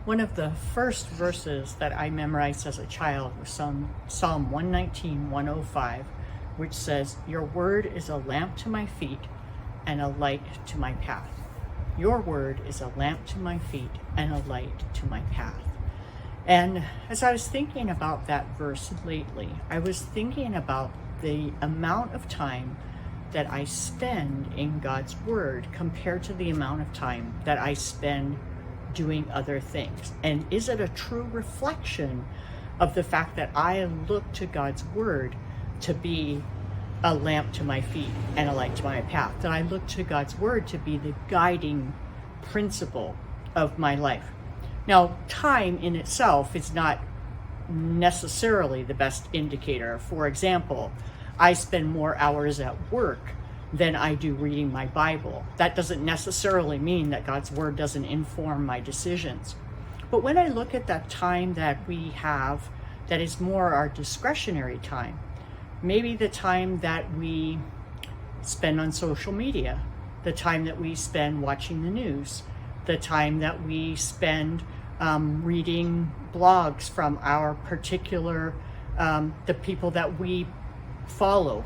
One of the first verses that I memorized as a child was Psalm 119, 105, which says, "Your word is a lamp to my feet and a light to my path." Your word is a lamp to my feet and a light to my path. And as I was thinking about that verse lately, I was thinking about the amount of time that I spend in God's word compared to the amount of time that I spend doing other things. And is it a true reflection of the fact that I look to God's word to be a lamp to my feet and a light to my path? That I look to God's word to be the guiding principle of my life? Now, time in itself is not necessarily the best indicator. For example, I spend more hours at work than I do reading my Bible. That doesn't necessarily mean that God's word doesn't inform my decisions. But when I look at that time that we have that is more our discretionary time, maybe the time that we spend on social media, the time that we spend watching the news, the time that we spend reading blogs from our particular, the people that we follow,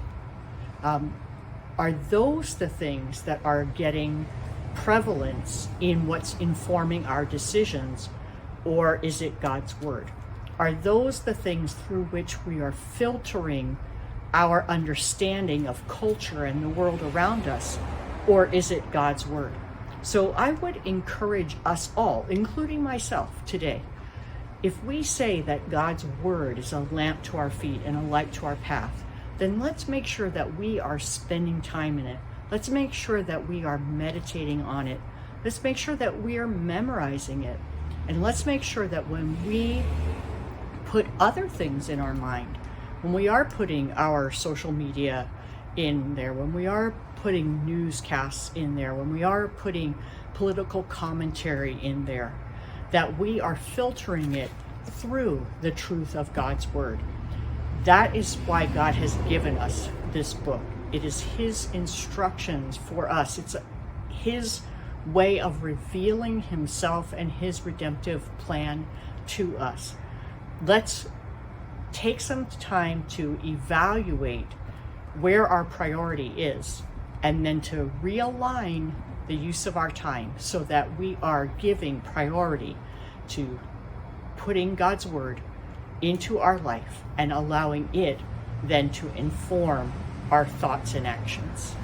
are those the things that are getting prevalence in what's informing our decisions, or is it God's word? Are those the things through which we are filtering our understanding of culture and the world around us, or is it God's word? So I would encourage us all, including myself today, if we say that God's word is a lamp to our feet and a light to our path, then let's make sure that we are spending time in it. Let's make sure that we are meditating on it. Let's make sure that we are memorizing it. And let's make sure that when we put other things in our mind, when we are putting our social media in there, when we are putting newscasts in there, when we are putting political commentary in there, that we are filtering it through the truth of God's word. That is why God has given us this book. It is His instructions for us. It's His way of revealing Himself and His redemptive plan to us. Let's take some time to evaluate where our priority is, and then to realign the use of our time so that we are giving priority to putting God's word into our life and allowing it then to inform our thoughts and actions.